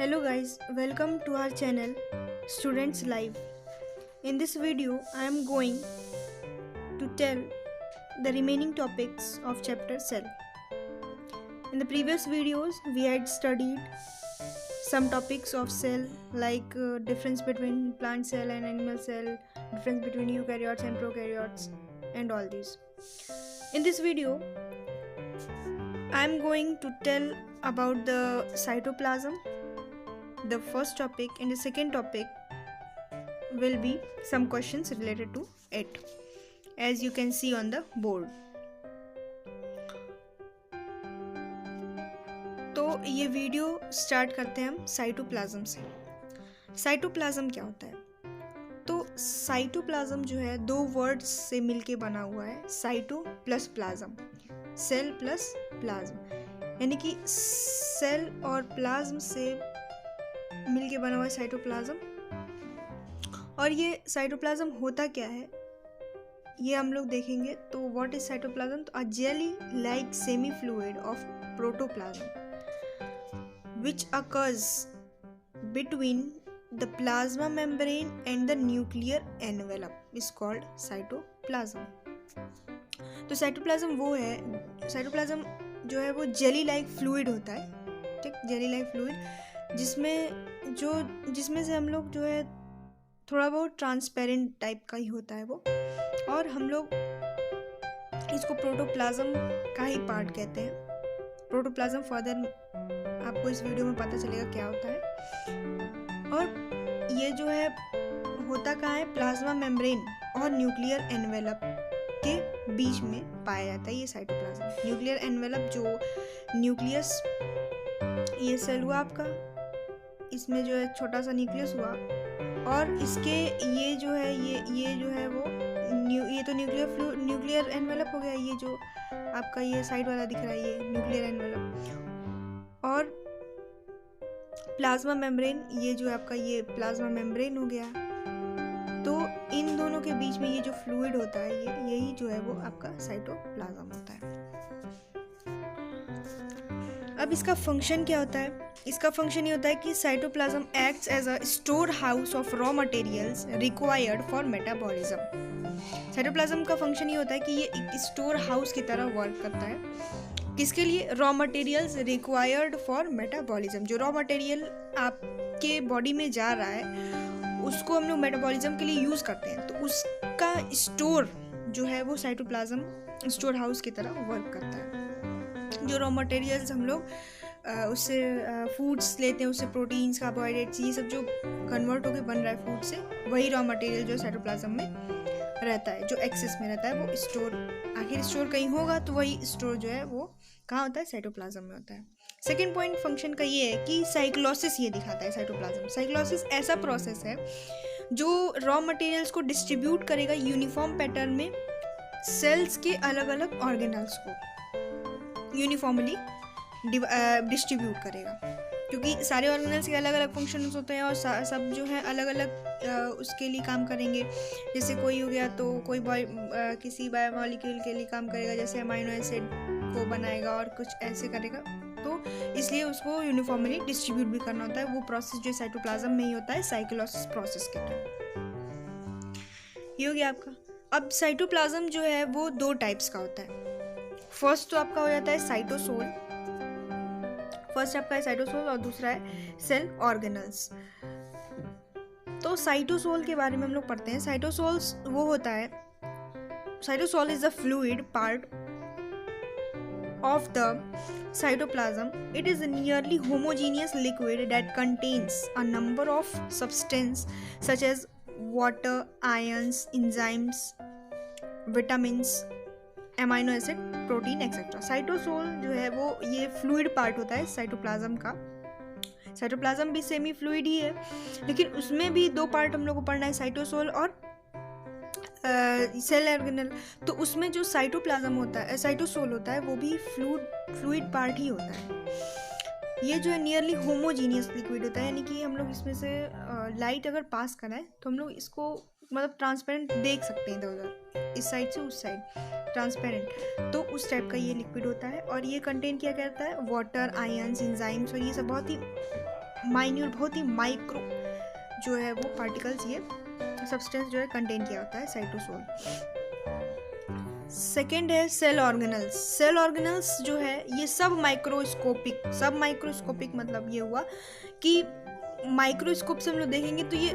Hello guys, welcome to our channel Students Live. In this video, I am going to tell the remaining topics of chapter Cell. In the previous videos, we had studied some topics of cell like difference between plant cell and animal cell, difference between eukaryotes and prokaryotes and all these. In this video, I am going to tell about the cytoplasm, the first topic, and the second topic will be some questions related to it, as you can see on the board. तो ये video start करते हैं हम cytoplasm से। Cytoplasm क्या होता है? तो साइटोप्लाज्म जो है दो वर्ड्स से मिलके बना हुआ है, cyto plus plasm, cell plus plasm, यानी कि सेल और प्लाज्म से मिलके बना हुआ है साइटोप्लाज्म। और ये साइटोप्लाज्म होता क्या है ये हम लोग देखेंगे। तो व्हाट इज साइटोप्लाज्म? तो a jelly like semi fluid of protoplasm which occurs between the plasma membrane and the nuclear envelope is called cytoplasm. तो साइटोप्लाज्म वो है, साइटोप्लाज्म जो है वो जेली लाइक फ्लूइड होता है, ठीक, जेली लाइक फ्लूइड जिसमें से हम लोग जो है थोड़ा बहुत ट्रांसपेरेंट टाइप का ही होता है वो, और हम लोग इसको प्रोटोप्लाज्म का ही पार्ट कहते हैं। प्रोटोप्लाज्म फर्दर आपको इस वीडियो में पता चलेगा क्या होता है। और ये जो है होता कहाँ है? प्लाज्मा मेम्ब्रेन और न्यूक्लियर एनवेलप के बीच में पाया जाता है ये साइटोप्लाज्म। न्यूक्लियर एनवेलप जो न्यूक्लियस, ये सेल हुआ आपका, इसमें जो है छोटा सा न्यूक्लियस हुआ, और इसके ये जो है ये जो है वो ये तो न्यूक्लियर एनवेलप हो गया। ये जो आपका ये साइड वाला दिख रहा है ये न्यूक्लियर एनवेलप, और प्लाज्मा मेम्ब्रेन ये जो आपका ये प्लाज्मा मेम्ब्रेन हो गया। तो इन दोनों के बीच में ये जो फ्लूइड होता है यही जो है वो आपका साइटोप्लाज्म होता है। अब इसका फंक्शन क्या होता है? इसका फंक्शन ये होता है कि cytoplasm acts as a store house of raw materials required for metabolism. Cytoplasm का फंक्शन ये होता है कि ये एक स्टोर हाउस की तरह वर्क करता है। किसके लिए? Raw materials required for metabolism. जो रॉ मटेरियल आपके बॉडी में जा रहा है उसको हम लोग मेटाबॉलिज्म के लिए यूज़ करते हैं, तो उसका स्टोर जो है वो साइटोप्लाज्म स्टोर हाउस की तरह वर्क करता है। जो रॉ मटेरियल्स हम लोग उससे फूड्स लेते हैं, उससे प्रोटीन्स, कार्बोहाइड्रेट्स, ये सब जो कन्वर्ट होकर बन रहा है फूड से, वही रॉ मटेरियल जो साइटोप्लाज्म में रहता है, जो एक्सेस में रहता है, वो स्टोर, आखिर स्टोर कहीं होगा तो वही स्टोर जो है वो कहाँ होता है? साइटोप्लाज्म में होता है। सेकेंड पॉइंट फंक्शन का ये है कि साइक्लोसिस ये दिखाता है साइटोप्लाज्म। साइक्लोसिस ऐसा प्रोसेस है जो रॉ मटेरियल्स को डिस्ट्रीब्यूट करेगा यूनिफॉर्म पैटर्न में सेल्स के अलग अलग ऑर्गेनल्स को यूनिफॉर्मली डिस्ट्रीब्यूट करेगा, क्योंकि सारे ऑर्गेनल्स के अलग अलग फंक्शंस होते हैं और सब जो है अलग अलग उसके लिए काम करेंगे। जैसे कोई हो गया तो कोई किसी बायोमॉलिक्यूल के लिए काम करेगा, जैसे अमाइनो एसिड को बनाएगा और कुछ ऐसे करेगा, तो इसलिए उसको यूनिफॉर्मली डिस्ट्रीब्यूट भी करना होता है। वो प्रोसेस जो साइटोप्लाज्म में ही होता है, साइक्लोसिस प्रोसेस के थ्रू। ये हो गया आपका। अब साइटोप्लाज्म जो है वो दो टाइप्स का होता है। फर्स्ट तो आपका हो जाता है साइटोसोल, फर्स्ट आपका है साइटोसोल और दूसरा है सेल ऑर्गेनल्स। तो साइटोसोल के बारे में हम लोग पढ़ते हैं। साइटोसोल्स वो होता है, cytosol is the fluid part of the cytoplasm. It is a nearly homogeneous liquid that contains a number of substances such as water, ions, enzymes, vitamins, amino acid, protein, etc. Cytosol जो है वो ये fluid part होता है cytoplasm का। Cytoplasm भी semi fluid ही है, लेकिन उसमें भी दो पार्ट हम लोग को पढ़ना है, साइटोसोल और सेल ऑर्गेनल। तो उसमें जो साइटोप्लाज्म होता है, साइटोसोल होता है, वो भी फ्लूइड पार्ट ही होता है। ये जो है नियरली होमोजीनियस लिक्विड होता है, यानी कि हम लोग इसमें से लाइट अगर पास कराएं तो हम लोग इसको मतलब ट्रांसपेरेंट देख सकते हैं, इधर उधर, इस साइड से उस साइड ट्रांसपेरेंट। तो उस टाइप का ये लिक्विड होता है और ये कंटेन क्या करता है, वाटर, आयंस, एंजाइम्स और ये सब बहुत ही माइन्यूट, बहुत ही माइक्रो जो है वो पार्टिकल्स, ये सब्सटेंस जो है कंटेन किया होता है साइटोसोल। सेकेंड है सेल ऑर्गेनल्स। सेल ऑर्गेनल्स जो है ये सब माइक्रोस्कोपिक मतलब ये हुआ कि माइक्रोस्कोप से हम लोग देखेंगे तो ये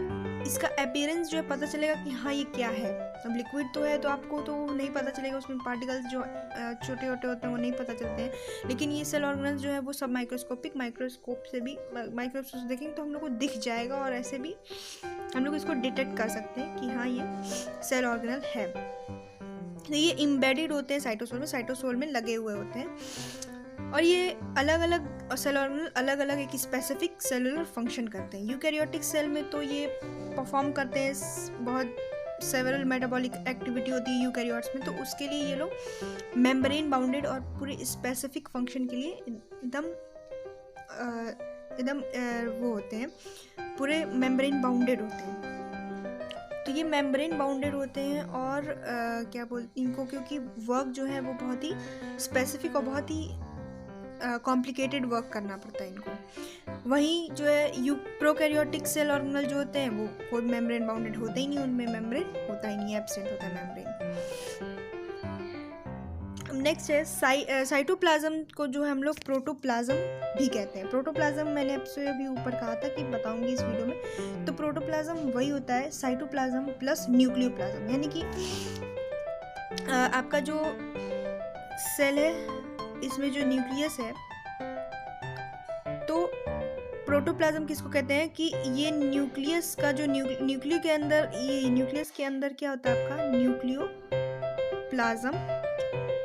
इसका अपीयरेंस जो है पता चलेगा कि हाँ ये क्या है। अब लिक्विड तो है तो आपको तो नहीं पता चलेगा, उसमें पार्टिकल्स जो छोटे छोटे होते हैं वो नहीं पता चलते हैं, लेकिन ये सेल ऑर्गेनल्स जो है वो सब माइक्रोस्कोप से देखेंगे तो हम लोग को दिख जाएगा, और ऐसे भी हम लोग इसको डिटेक्ट कर सकते हैं कि हाँ ये सेल ऑर्गेनल है। तो ये इम्बेडेड होते हैं साइटोसोल में लगे हुए होते हैं, और ये अलग अलग सेल ऑर्गेनल अलग अलग एक स्पेसिफिक सेलुलर फंक्शन करते हैं। यूकैरियोटिक सेल में तो ये परफॉर्म करते हैं, बहुत सेवरल मेटाबॉलिक एक्टिविटी होती है यूकैरियोट्स में, तो उसके लिए ये लोग मेम्ब्रेन बाउंडेड और पूरे स्पेसिफिक फंक्शन के लिए एकदम वो होते हैं, पूरे मेम्ब्रेन बाउंडेड होते हैं। तो ये मेम्ब्रेन बाउंडेड होते हैं और क्या बोलते इनको, क्योंकि वर्क जो है वो बहुत ही स्पेसिफिक और बहुत ही कॉम्प्लिकेटेड वर्क करना पड़ता है इनको। वहीं जो है प्रोकैरियोटिक सेल ऑर्गेनल जो होते हैं वो मेम्ब्रेन बाउंडेड होते ही नहीं, उनमें मेम्ब्रेन होता ही नहीं, एब्सेंट होता है मेम्ब्रेन। नेक्स्ट है साइटोप्लाज्म को जो हम लोग प्रोटोप्लाज्म भी कहते हैं। प्रोटोप्लाज्म मैंने आपसे अभी ऊपर कहा था कि बताऊंगी इस वीडियो में। तो प्रोटोप्लाज्म वही होता है साइटोप्लाज्म प्लस न्यूक्लियोप्लाज्म, यानी कि आपका जो सेल है इसमें जो न्यूक्लियस है, तो प्रोटोप्लाज्म किसको कहते हैं कि ये न्यूक्लियस का जो न्यूक्लियो के अंदर, ये न्यूक्लियस के अंदर क्या होता है आपका न्यूक्लियोप्लाज्म,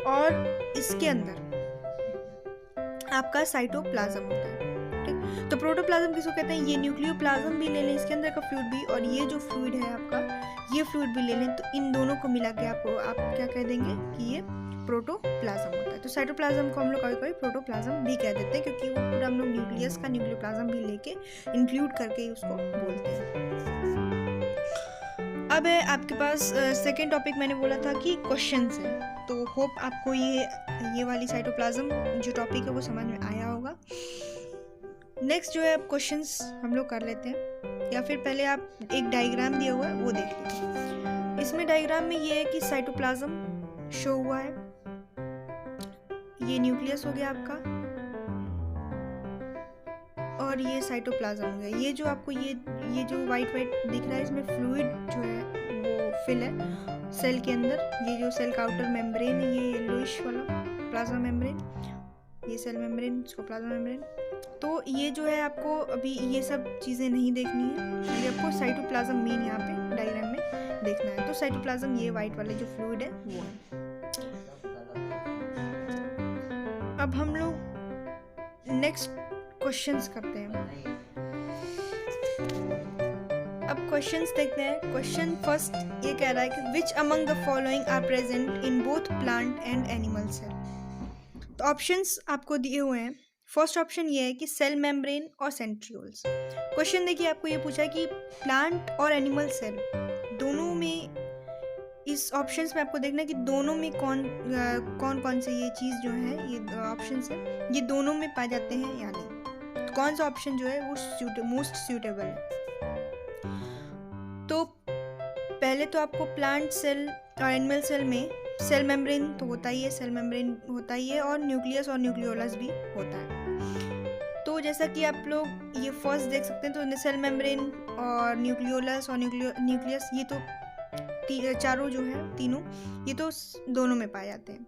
और इसके अंदर आपका साइटोप्लाज्म होता है। ठीक, तो प्रोटोप्लाज्म किसको कहते हैं, ये न्यूक्लियोप्लाज्म भी ले लें, इसके अंदर का फ्लूइड भी, और ये जो फ्लूइड है आपका ये फ्लूइड भी ले लें, तो इन दोनों को मिला के आप क्या कह देंगे कि ये प्रोटोप्लाज्म होता है। तो साइटोप्लाज्म को हम लोग कभी कभी प्रोटोप्लाज्म भी कह देते हैं, क्योंकि वो पूरा हम लोग न्यूक्लियस का न्यूक्लियोप्लाज्म भी लेके इंक्लूड करके ही उसको बोलते हैं। अब है आपके पास सेकेंड टॉपिक, मैंने बोला था कि क्वेश्चंस है, तो होप आपको ये वाली साइटोप्लाज्म जो टॉपिक है वो समझ में आया होगा। नेक्स्ट जो है अब क्वेश्चंस हम लोग कर लेते हैं, या फिर पहले आप एक डायग्राम दिया हुआ है वो देख लीजिए। इसमें डायग्राम में ये है कि साइटोप्लाज्म शो हुआ है, ये न्यूक्लियस हो गया आपका, और ये साइटोप्लाज्म हो गया। ये जो आपको ये जो वाइट दिख रहा है, इसमें फ्लूइड जो है वो फिल है सेल के अंदर। ये जो सेल का आउटर मेम्ब्रेन है, ये येलोइश वाला प्लाज्मा मेम्ब्रेन, ये सेल मेम्ब्रेन, इसको प्लाज्मा मेम्ब्रेन। तो ये जो है आपको अभी ये सब चीज़ें नहीं देखनी है, ये आपको साइटोप्लाज्म मेन यहाँ पे डायग्राम में देखना है। तो साइटोप्लाज्म ये वाइट वाले जो फ्लूइड है वो है। अब हम लोग नेक्स्ट क्वेश्चंस करते हैं। अब क्वेश्चंस देखते हैं। क्वेश्चन फर्स्ट ये कह रहा है कि which among the following are present in both plant and animal cell. तो ऑप्शंस आपको दिए हुए हैं। फर्स्ट ऑप्शन ये है कि सेल मेम्ब्रेन और सेंट्रियोल्स। क्वेश्चन देखिए, आपको ये पूछा है कि प्लांट और एनिमल सेल दोनों में, इस ऑप्शंस में आपको देखना है कि दोनों में कौन से ये चीज़ जो है, ये ऑप्शंस है, ये दोनों में पाए जाते हैं या नहीं। तो कौन सा ऑप्शन जो है वो मोस्ट सूटेबल है। तो पहले तो आपको प्लांट सेल और एनिमल सेल में सेल मेम्ब्रेन तो होता ही है, सेल मेम्ब्रेन होता ही है, और न्यूक्लियस और न्यूक्लियोलस भी होता है। तो जैसा कि आप लोग ये फर्स्ट देख सकते हैं, तो सेल मेम्ब्रेन और न्यूक्लियोलस और न्यूक्लियस ये तो चारों जो है तीनों ये तो दोनों में पाए जाते हैं।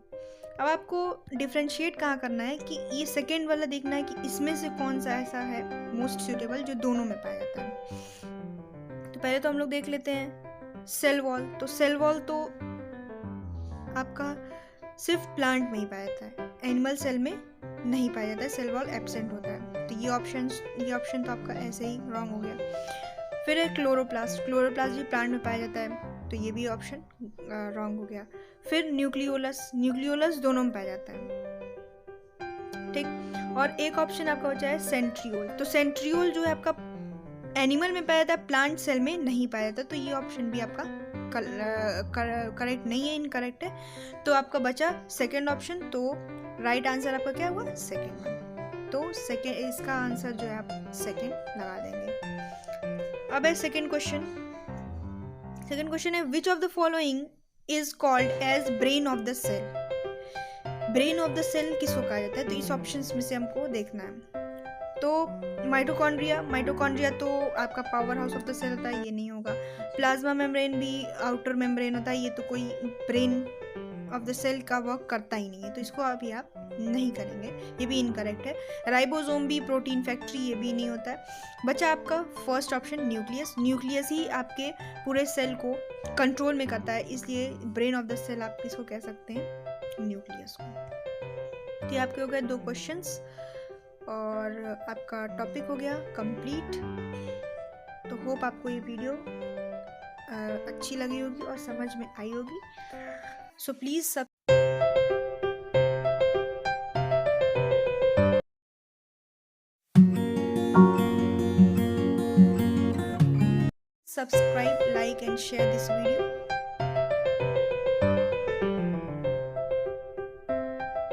अब आपको डिफ्रेंशिएट कहाँ करना है कि ये सेकेंड वाला देखना है कि इसमें से कौन सा ऐसा है मोस्ट सूटेबल जो दोनों में पाया जाता है। तो पहले तो हम लोग देख लेते हैं सेल वॉल। तो सेल वॉल तो आपका सिर्फ प्लांट में ही पाया जाता है, एनिमल सेल में नहीं पाया जाता है, सेल वॉल एब्सेंट होता है। तो ये ऑप्शन तो आपका ऐसे ही रॉन्ग हो गया। फिर है क्लोरोप्लास्ट भी प्लांट में पाया जाता है, तो ये भी ऑप्शन रॉन्ग हो गया। फिर न्यूक्लियोलस दोनों में पाया जाता है, ठीक। और एक ऑप्शन आपका बचा है सेंट्रियोल। तो सेंट्रियोल जो है आपका एनिमल में पाया जाता है, प्लांट सेल में नहीं पाया जाता, तो ये ऑप्शन भी आपका करेक्ट नहीं है, इनकरेक्ट है। तो आपका बचा सेकेंड ऑप्शन, तो राइट आंसर आपका क्या हुआ, सेकेंड वन। तो सेकेंड, इसका आंसर जो है आप सेकेंड लगा देंगे। अब है सेकेंड क्वेश्चन। सेकेंड क्वेश्चन है which of the following is called as brain of the cell. Brain of the cell किसको कहा जाता है? तो इस ऑप्शंस में से हमको देखना है। तो माइटोकॉन्ड्रिया, माइटोकॉन्ड्रिया तो आपका power house of the cell होता है, ये नहीं होगा। प्लाज्मा मेम्ब्रेन भी आउटर मेम्ब्रेन होता है, ये तो कोई ब्रेन ऑफ द सेल का वर्क करता ही नहीं है, तो इसको अभी आप नहीं करेंगे, ये भी इनकरेक्ट है। राइबोसोम भी प्रोटीन फैक्ट्री, ये भी नहीं होता है। बचा आपका फर्स्ट ऑप्शन न्यूक्लियस। न्यूक्लियस ही आपके पूरे सेल को कंट्रोल में करता है, इसलिए ब्रेन ऑफ द सेल आप किसको कह सकते हैं? न्यूक्लियस को। तो ये आपके हो गए 2 क्वेश्चंस और आपका टॉपिक हो गया कंप्लीट। तो होप आपको ये वीडियो अच्छी लगी होगी और समझ में आई होगी। So please subscribe, like and share this video.